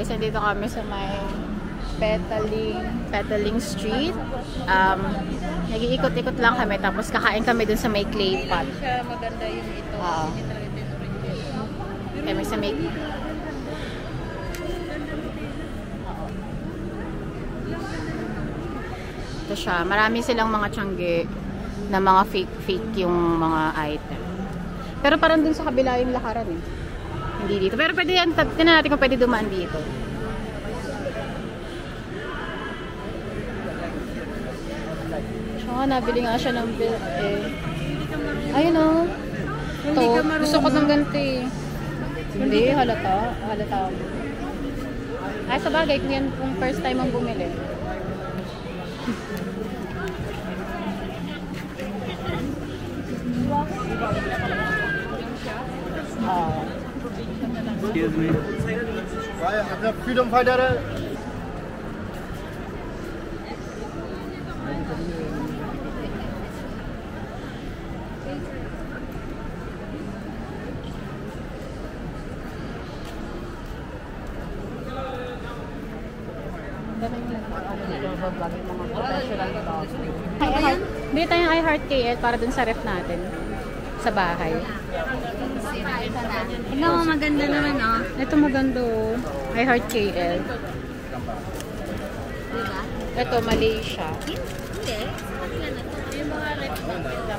guys, nandito kami sa may Petaling Street. Nag-iikot-ikot lang kami, tapos kakain kami dun sa may clay pot. Maganda yung ito. Kami sa may... Ito siya. Marami silang mga tiyangge na mga fake yung mga item. Pero parang dun sa kabila yung lakaran eh. Hindi dito. Pero pwede yan. Tignan natin kung pwede dumaan dito. Nabili nga siya ng bill eh. Ayun o. Gusto ko ng ganti. Hindi, halata. Halata ako. Ay, sa bagay, kung first time ang bumili. Excuse me. Freedom fighter. Bili tayong iHeart KL para dun sa ref natin. Sa bahay. Tingnan mo, maganda naman oh. Ito maganda oh. iHeart KL. Diba? Ito, Malaysia. Hindi. Yung mga ref.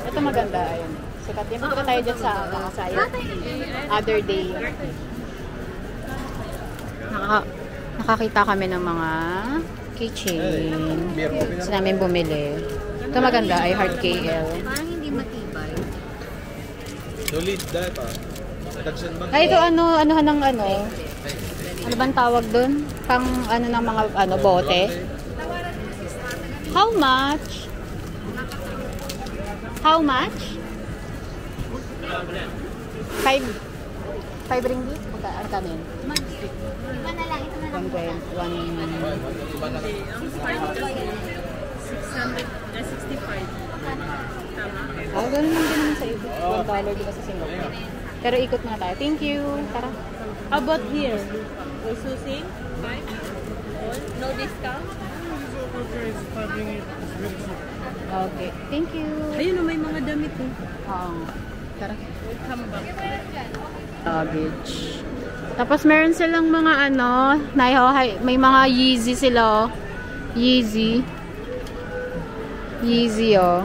Ito maganda. Ayun. Sikat yan. Punta tayo dyan sa other day. Nakakita kami ng mga keychain. Gusto namin bumili. Ito maganda, iHeart KL. Parang hindi matibay. Solid dahil pa. Ay, ito anuhan ng ano? Ano bang tawag dun? Pang ano ng mga bote? How much? How much? 5 ringgit? Ano kami? Iba na lang, ito na lang. 665. Tama. Ganun lang din naman sa iba. $1 diba sa Singapore? Pero ikot muna tayo. Thank you. Tara. How about here? Also same? 5? No discount? Okay. Thank you. Ayun, may mga damit eh. Tara. Welcome back. Luggage. Tapos meron silang mga may mga Yeezy sila. Yeezy oh.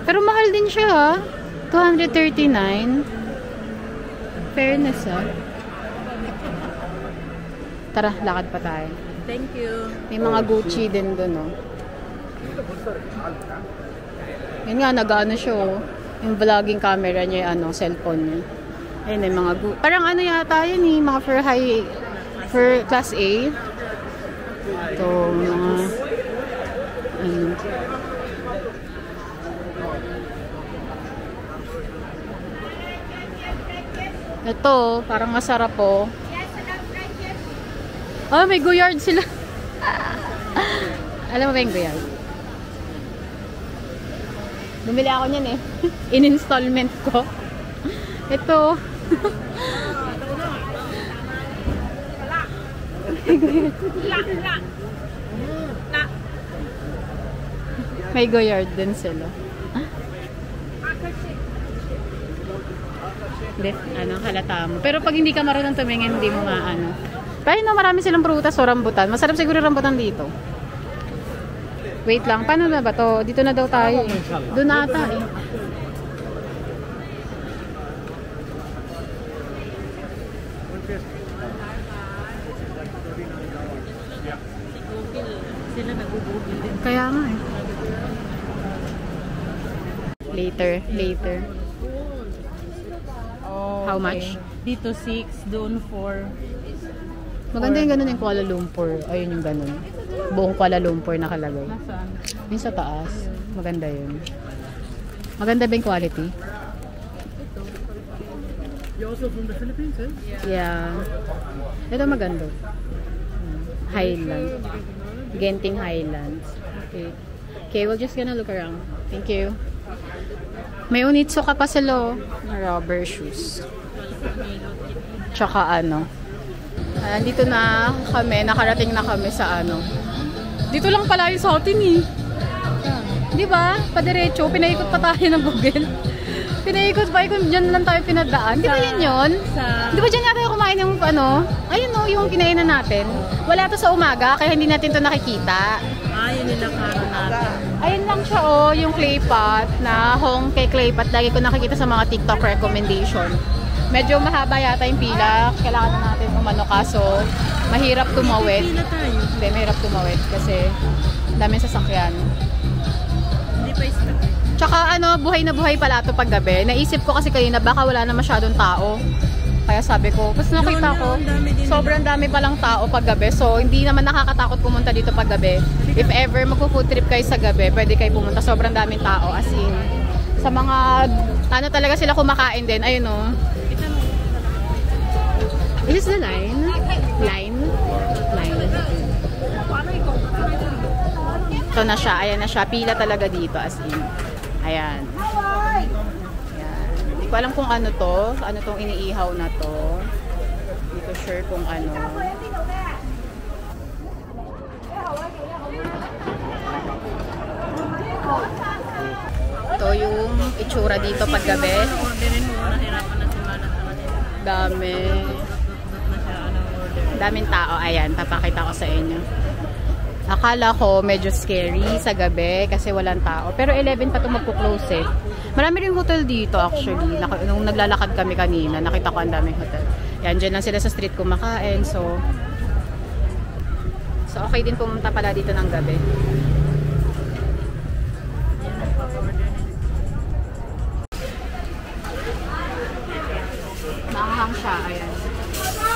Pero mahal din siya ha. 239. Fairness ah. Tara, lakad pa tayo. Thank you. May mga Gucci din dun oh. Yun nga, nag-ano siya oh. Yung vlogging camera niya, cellphone niya. Ayun, may mga parang yata yun eh, mga for class A. Ito, mga ito, parang masarap po. Oh, may Goyard sila. Alam mo ba yung Goyard? Bumili ako niyan eh. In-installment ko. Ito. May Goyard din sila. Hindi, halata mo. Pero pag hindi ka marunong tumingin, hindi mo maano. Pero marami silang prutas o rambutan. Masarap siguro rambutan dito. Wait lang, paano na ba to? Dito na daw tayo eh. Doon na ata eh. Sila nag-google din. Kaya nga eh. Later. Oh, How much? Dito 6, doon 4. Maganda yung ganun yung Kuala Lumpur. Ayun yung ganun. Buong Kuala Lumpur nakalagay. Nasaan? Yung sa taas. Maganda yun. Maganda ba yung quality? You're also from the Philippines, eh? Yeah. Ito maganda. Highland. Genting Highlands. Okay, we're just gonna look around. Thank you. May Onitsuka pa sila. Rubber shoes. Tsaka Dito na kami, nakarating na kami sa ano. Dito lang pala yung sa atin eh. Di ba? Padiretso, pinaikot pa tayo ng Google. Pinaikot pa, dyan lang tayo pinadaan. Di ba yun yun? Di ba dyan natin kumain yung ano? Ayun no, yung kinainan natin. Wala to sa umaga, kaya hindi natin to nakikita. Yun yung nakaro natin. Ayun lang siya oh, yung clay pot na hong kay clay pot. Lagi ko nakikita sa mga TikTok recommendation. Medyo mahaba yata yung pila. Kailangan na natin umano kaso mahirap tumawid. Pila tayo. Hindi, mahirap tumawid kasi daming sasakyan. Hindi pa istak. Tsaka ano, buhay na buhay pala ito pag gabi. Naisip ko kasi kanina baka wala na masyadong tao. Kaya sabi ko, kasi nakita ko, sobrang dami palang tao pag gabi. So, hindi naman nakakatakot pumunta dito pag gabi. If ever magpo-food trip kayo sa gabi, pwede kayo pumunta. Sobrang daming tao. As in, sa mga, ano talaga sila kumakain din. Ayun o. Is this the line? Line? Ito na siya. Ayan na siya. Pila talaga dito. As in. Ayan. Hindi ko alam kung ano to. Ano tong iniihaw na to. Hindi ko sure kung ano. Ito yung itsura dito pag gabi. Orderin mo, nahirapan na si Mana sa kanila. Dami. Daming tao. Ayan, papakita ko sa inyo. Akala ko medyo scary sa gabi kasi walang tao. Pero 11 pa ito magpo-close eh. Marami rin hotel dito actually. Nung naglalakad kami kanina, nakita ko ang daming hotel. Yan, dyan lang sila sa street kumakain. So okay din pumunta pala dito ng gabi. Maanghang siya. Ayan.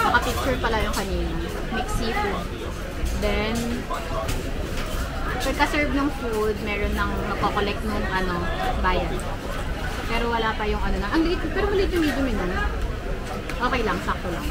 Naka-picture pala yung kanina. Mixed seafood. Then, pagka-serve ng food, meron nang magko-collect nung ano, bayan. Pero wala pa yung ano na. Ang liit, pero maliit yung medium yun. Okay lang, sakto lang.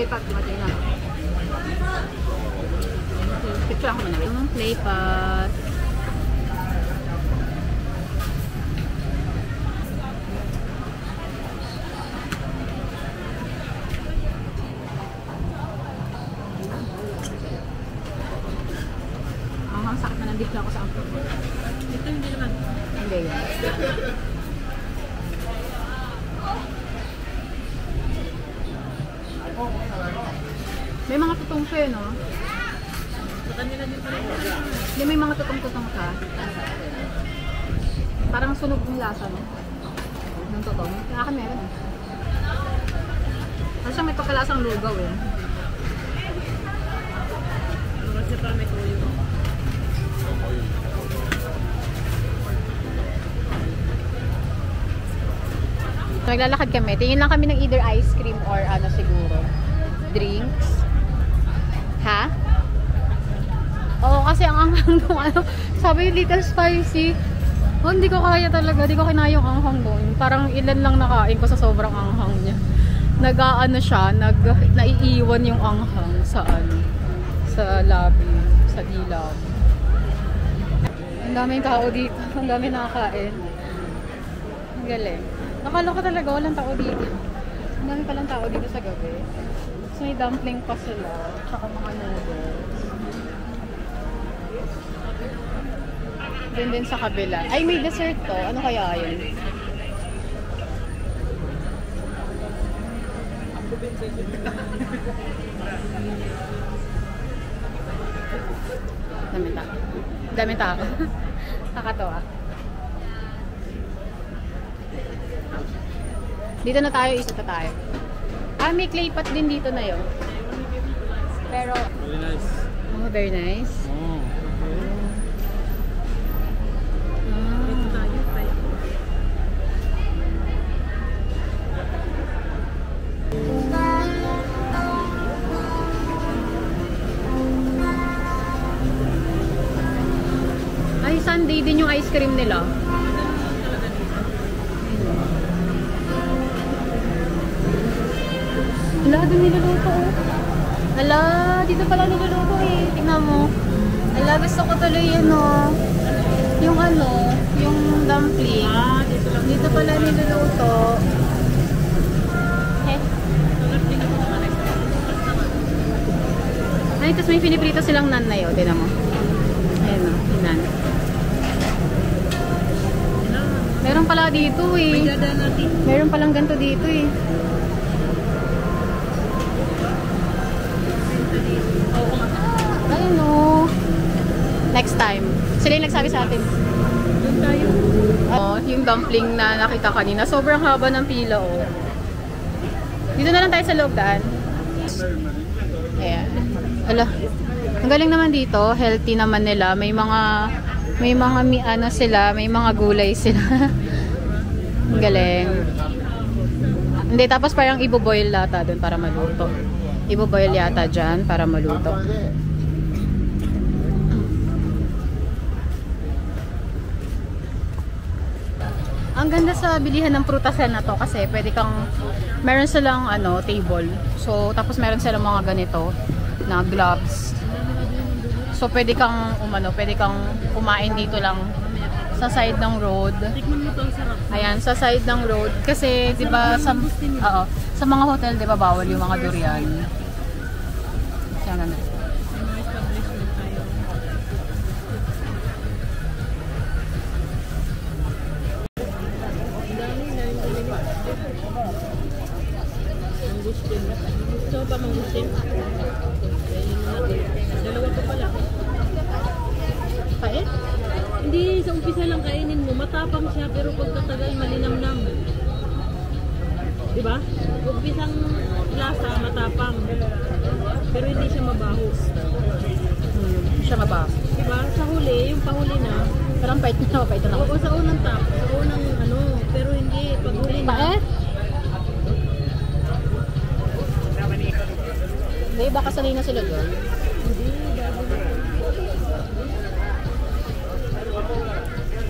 Pag dumating na. Picture ako muna. Yung clay pot. Ang sakit na nandito ako sa ampun. Ito hindi naman. Hindi yan. May mga tutong siya, no? Sa kanila din pala. Hindi, may mga tutong-tutong ka. Parang sunog yung lasa, no? Yung tutong. Kaya ka meron, eh. Kasi may pagkalasang lugaw, eh. Kasi parang may tuyo. Naglalakad kami. Tingin lang kami ng either ice cream or ano siguro. Drinks. Ha? Oo, kasi ang anghang nung ano. Sabi yung little spicy. Oh, hindi ko kaya talaga. Hindi ko kinaya yung anghang doon. Parang ilan lang nakain ko sa sobrang anghang niya. Nag-ano siya, naiiwan yung anghang sa ano. Sa labi. Sa dilaw. Ang daming tao dito. Ang daming nakakain. Ang galing. Nakaloka talaga, walang tao dito. Ang dami palang tao dito sa gabi. So, may dumpling pa sila. Tsaka mga noodles. Din sa kabila. Ay, may dessert to. Ano kaya yun? Dami tao. Dami tao. Nakatawa. Dito na tayo, isa tayo. Ah, may clay pot din dito na yun. Pero, Very nice. oh, very nice. Oh. Ito tayo. Ay, Sunday din yung ice cream nila. Wala, doon niluluto. Hala, dito pala niluluto eh. Tingnan mo. Hala, gusto ko tuloy yun oh. Yung ano, yung dumpling. Dito pala niluluto. Ay, tapos may piniprito silang nanay oh. Tingnan mo. Ayan o, nan. Meron pala dito eh. Meron palang ganito dito eh. Ayun o. Next time. Sila yung nagsabi sa atin. Doon tayo. Oh, yung dumpling na nakita kanina. Sobrang haba ng pila oh. Dito na lang tayo sa loob daan. Ayan. Ala. Ang galing naman dito. Healthy naman nila. May mga ano sila. May mga gulay sila. Ang galing. Hindi, tapos parang iboboil yata doon para maluto. Iboboil yata dyan para maluto. Ang ganda sa bilihan ng prutasan na to kasi pwede kang, meron silang ano, table. So, tapos meron silang mga ganito na gloves. So, pwede kang kumain dito lang sa side ng road. Ayan, sa side ng road. Kasi, di ba, sa mga hotel, di ba, bawal yung mga durian. Kaya ganda. Gusto pa mangustin? Dalawa pa pala. Pait? Hindi, sa umpisa lang kainin mo. Matapang siya pero pagkatagal malinamnam. Diba? Umpisang lasa, matapang. Pero hindi siya mabaho. Hindi siya mabaho. Diba? Sa huli, yung pahuli na. Parang pait na, pait na. Oo, sa unang tap. Sa unang ano. Pero hindi, pag huli na. Pait? Hindi, baka sanay na sila doon. Hindi, bago na.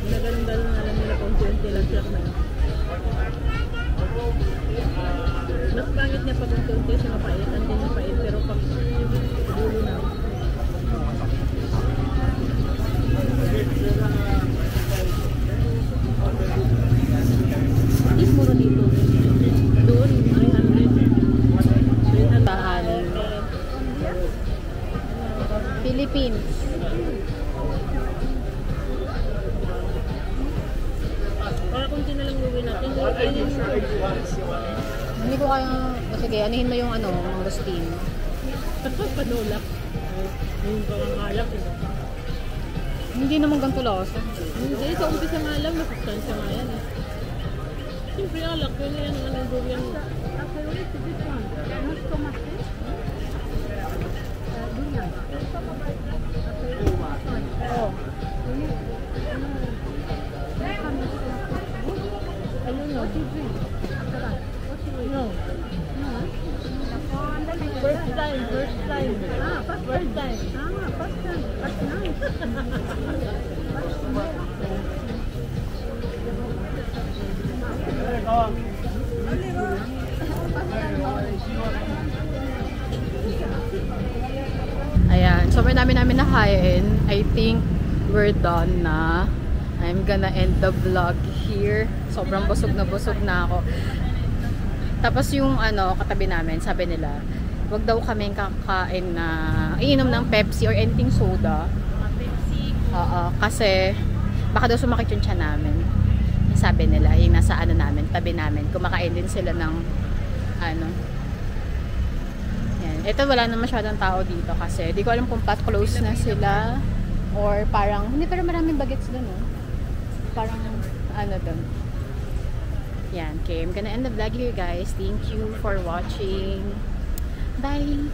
Nagalang-galang na lang nila kung konti lang siya na. Mas pangit niya pag konti siya mapait. Hindi mapait, pero pag dulo na. Is mura dito. Doon, 300. Philippines. Para kunti na lang gawin natin. Hindi ko kaya, sige, anihin mo yung ano, mangosteen. Panulak. Yung pangalak. Hindi naman ganito lasa. Hindi, sa umpisa nga lang, masustansya nga yan eh. Siyempre alak, yun yan ang anong durian. Oh. No. First time. First time. First time. That's nice. Ayan, sobrang namin nakain. I think we're done na. I'm gonna end the vlog here. Sobrang busog na ako. Tapos yung ano, katabi namin, sabi nila, wag daw kaming kakain na iinom ng Pepsi or anything soda. Kasi baka daw sumakit yung tiyan namin. Sabi nila, yung nasa ano namin, tabi namin, kumakain din sila ng ano. Yan. Ito wala na masyadong tao dito kasi di ko alam kung close na sila or parang, hindi, pero maraming bagets dun oh. Parang ano dun. Yan, okay, I'm gonna end the vlog here guys. Thank you for watching. Bye!